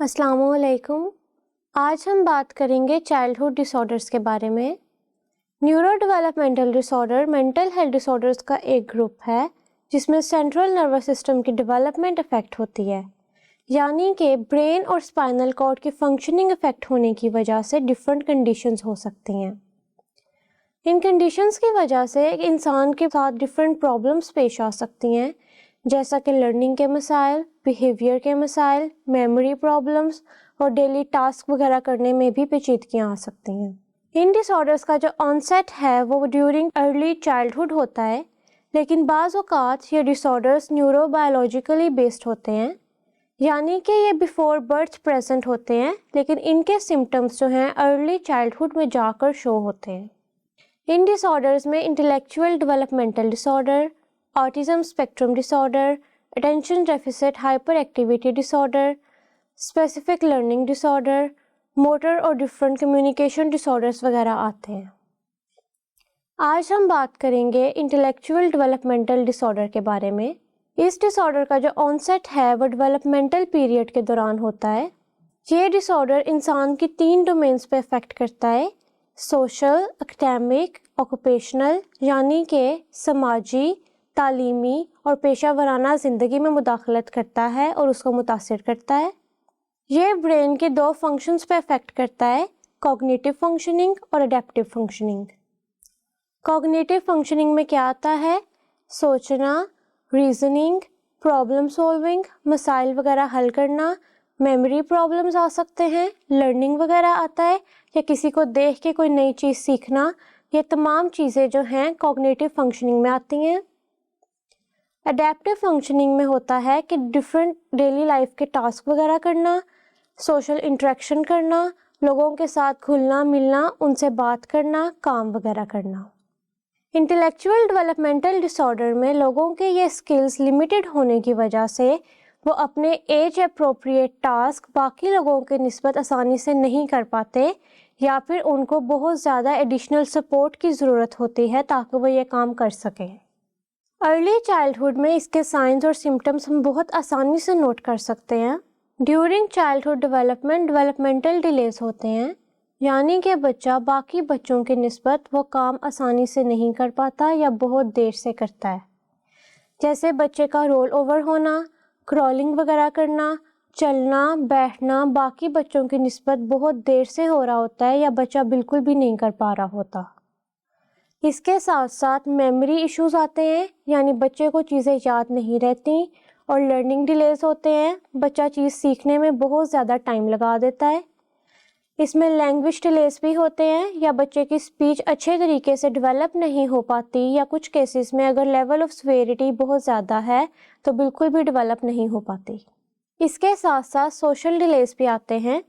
अस्सलाम वालेकुम। आज हम बात करेंगे चाइल्डहुड डिसऑर्डर्स के बारे में। Neuro developmental disorder mental health disorders का एक ग्रुप है जिसमें सेंट्रल नर्वस सिस्टम की डेवलपमेंट अफेक्ट होती है, यानी कि ब्रेन और स्पाइनल कॉर्ड की फंक्शनिंग अफेक्ट होने की वजह से डिफरेंट कंडीशंस हो सकती हैं। इन कंडीशंस की वजह से एक इंसान के साथ डिफरेंट प्रॉब्लम्स पेश आ सकती हैं, जैसा कि लर्निंग के मसाइल, बिहेवियर के मसाइल, मेमोरी प्रॉब्लम्स और डेली टास्क वगैरह करने में भी पेचीदगियाँ आ सकती हैं। इन डिसऑर्डर्स का जो ऑनसेट है वो ड्यूरिंग अर्ली चाइल्डहुड होता है, लेकिन बाज़ औक़ात ये डिसऑर्डर्स न्यूरोबायोलॉजिकली बेस्ड होते हैं, यानी कि ये बिफोर बर्थ प्रेजेंट होते हैं, लेकिन इनके सिम्टम्स जो हैं अर्ली चाइल्डहुड में जाकर शो होते हैं। इन डिसऑर्डर्स में intellectual developmental disorder, autism spectrum disorder, attention deficit hyper activity disorder, specific learning disorder, motor और डिफरेंट कम्युनिकेशन डिसऑर्डर्स वगैरह आते हैं। आज हम बात करेंगे इंटेलेक्चुअल डेवलपमेंटल डिसऑर्डर के बारे में। इस डिसऑर्डर का जो ऑनसेट है वो डेवलपमेंटल पीरियड के दौरान होता है। ये डिसऑर्डर इंसान की 3 डोमेन्स पे अफेक्ट करता है: सोशल, एकेडमिक, ऑक्यूपेशनल, यानी कि समाजी, तालीमी और पेशा वराना ज़िंदगी में मुदाखलत करता है और उसको मुतासिर करता है। ये ब्रेन के 2 फंक्शंस पे अफेक्ट करता है: कॉग्निटिव फंक्शनिंग और अडेप्टिव फंक्शनिंग। कॉग्निटिव फंक्शनिंग में क्या आता है? सोचना, रीजनिंग, प्रॉब्लम सॉल्विंग, मसाइल वगैरह हल करना, मेमोरी प्रॉब्लम्स आ सकते हैं, लर्निंग वगैरह आता है, या किसी को देख के कोई नई चीज़ सीखना। ये तमाम चीज़ें जो हैं कॉग्निटिव फंक्शनिंग में आती हैं। अडेप्टिव फंक्शनिंग में होता है कि डिफरेंट डेली लाइफ के टास्क वगैरह करना, सोशल इंटरेक्शन करना, लोगों के साथ घुलना मिलना, उनसे बात करना, काम वगैरह करना। इंटेलेक्चुअल डेवलपमेंटल डिसऑर्डर में लोगों के ये स्किल्स लिमिटेड होने की वजह से वो अपने एज अप्रोप्रिएट टास्क बाकी लोगों के निस्बत आसानी से नहीं कर पाते, या फिर उनको बहुत ज़्यादा एडिशनल सपोर्ट की ज़रूरत होती है ताकि वो ये काम कर सकें। अर्ली चाइल्डहुड में इसके साइंस और सिम्टम्स हम बहुत आसानी से नोट कर सकते हैं। ड्यूरिंग चाइल्डहुड डेवलपमेंटल डिलेज होते हैं, यानी कि बच्चा बाकी बच्चों के निस्बत वो काम आसानी से नहीं कर पाता या बहुत देर से करता है, जैसे बच्चे का रोल ओवर होना, क्रॉलिंग वगैरह करना, चलना बैठना बाकी बच्चों की निस्बत बहुत देर से हो रहा होता है, या बच्चा बिल्कुल भी नहीं कर पा रहा होता। इसके साथ साथ मेमोरी इश्यूज आते हैं, यानी बच्चे को चीज़ें याद नहीं रहती, और लर्निंग डिलेज होते हैं, बच्चा चीज़ सीखने में बहुत ज़्यादा टाइम लगा देता है। इसमें लैंग्वेज डिलेज भी होते हैं, या बच्चे की स्पीच अच्छे तरीके से डेवलप नहीं हो पाती, या कुछ केसेस में अगर लेवल ऑफ सिवियरिटी बहुत ज़्यादा है तो बिल्कुल भी डेवलप नहीं हो पाती। इसके साथ साथ सोशल डिलेज भी आते हैं,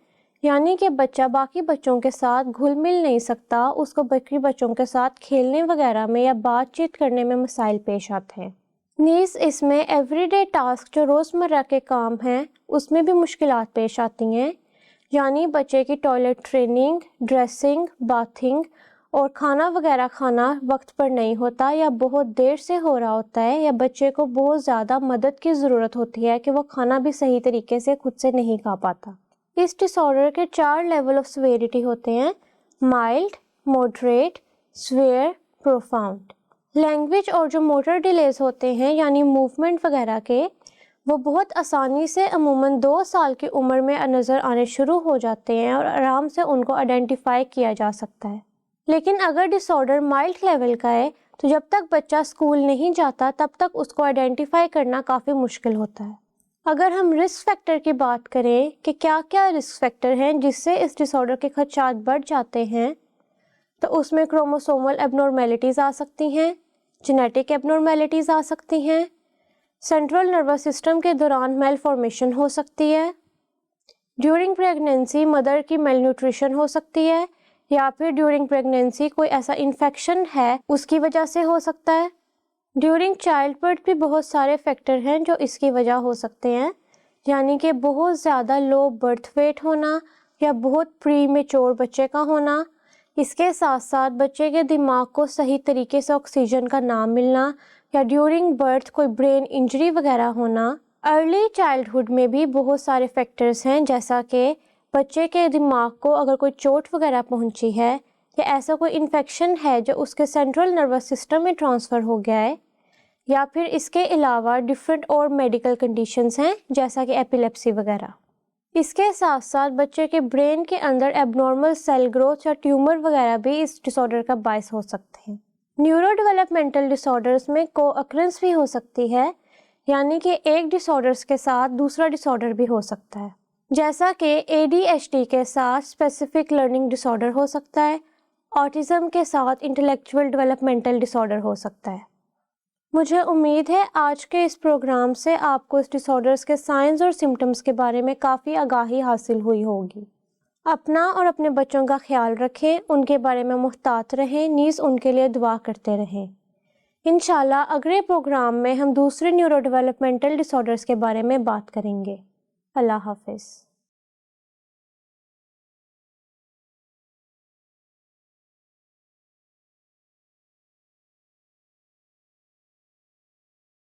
यानी कि बच्चा बाकी बच्चों के साथ घुल मिल नहीं सकता, उसको बाकी बच्चों के साथ खेलने वगैरह में या बातचीत करने में मसाइल पेश आते हैं। नीज इसमें एवरीडे टास्क जो रोज़मर्रा के काम हैं उसमें भी मुश्किलात पेश आती हैं, यानी बच्चे की टॉयलेट ट्रेनिंग, ड्रेसिंग, बाथिंग और खाना वगैरह खाना वक्त पर नहीं होता, या बहुत देर से हो रहा होता है, या बच्चे को बहुत ज़्यादा मदद की ज़रूरत होती है कि वो खाना भी सही तरीके से खुद से नहीं खा पाता। इस डिसऑर्डर के 4 लेवल ऑफ सिवियरिटी होते हैं: mild, moderate, severe, profound. Language और जो मोटर डिलेज होते हैं, यानी मूवमेंट वगैरह के, वो बहुत आसानी से अमूमन 2 साल की उम्र में नज़र आने शुरू हो जाते हैं और आराम से उनको आइडेंटिफाई किया जा सकता है। लेकिन अगर डिसऑर्डर माइल्ड लेवल का है तो जब तक बच्चा स्कूल नहीं जाता तब तक उसको आइडेंटिफाई करना काफ़ी मुश्किल होता है। अगर हम रिस्क फैक्टर की बात करें कि क्या क्या रिस्क फैक्टर हैं जिससे इस डिसऑर्डर के खदशात बढ़ जाते हैं, तो उसमें क्रोमोसोमल एबनॉर्मेलिटीज़ आ सकती हैं, जेनेटिक एबनॉर्मेलिटीज़ आ सकती हैं, सेंट्रल नर्वस सिस्टम के दौरान मेल फॉर्मेशन हो सकती है, ड्यूरिंग प्रेगनेंसी मदर की मेल न्यूट्रिशन हो सकती है, या फिर ड्यूरिंग प्रेगनेंसी कोई ऐसा इन्फेक्शन है उसकी वजह से हो सकता है। ड्यूरिंग चाइल्ड बर्थ भी बहुत सारे फैक्टर हैं जो इसकी वजह हो सकते हैं, यानी कि बहुत ज़्यादा लो बर्थ वेट होना या बहुत प्री मेच्योर बच्चे का होना। इसके साथ साथ बच्चे के दिमाग को सही तरीके से ऑक्सीजन का ना मिलना, या ड्यूरिंग बर्थ कोई ब्रेन इंजरी वगैरह होना, ارلی چائلڈہڈ میں بھی بہت سارے فیکٹرز ہیں، جیسا کہ بچے کے دماغ کو اگر کوئی چوٹ وغیرہ پہنچی ہے یا ایسا کوئی انفیکشن ہے جو اس کے سینٹرل نروس سسٹم میں ٹرانسفر ہو گیا ہے، یا پھر اس کے علاوہ ڈفرینٹ اور میڈیکل کنڈیشنز ہیں جیسا کہ ایپیلیپسی وغیرہ۔ اس کے ساتھ ساتھ بچے کے برین کے اندر ایب نارمل سیل گروتھ یا ٹیومر وغیرہ بھی اس ڈس آرڈر کا باعث ہو سکتے ہیں۔ نیورو ڈیولپمنٹل ڈس آرڈرز میں کو اکرنس بھی ہو سکتی ہے، یعنی کہ ایک ڈس آرڈرز کے ساتھ دوسرا ڈس آرڈر بھی ہو سکتا ہے، جیسا کہ ADHD کے ساتھ اسپیسیفک لرننگ ڈس آرڈر ہو سکتا ہے، آٹزم کے ساتھ انٹلیکچوئل ڈیولپمنٹل ڈس آرڈر ہو سکتا ہے۔ مجھے امید ہے آج کے اس پروگرام سے آپ کو اس ڈس آرڈرز کے سائنز اور سمٹمز کے بارے میں کافی آگاہی حاصل ہوئی ہوگی۔ اپنا اور اپنے بچوں کا خیال رکھیں، ان کے بارے میں محتاط رہیں، نیز ان کے لیے دعا کرتے رہیں۔ انشاءاللہ اگلے پروگرام میں ہم دوسرے نیورو ڈیولپمنٹل ڈس آرڈرز کے بارے میں بات کریں گے۔ اللہ حافظ۔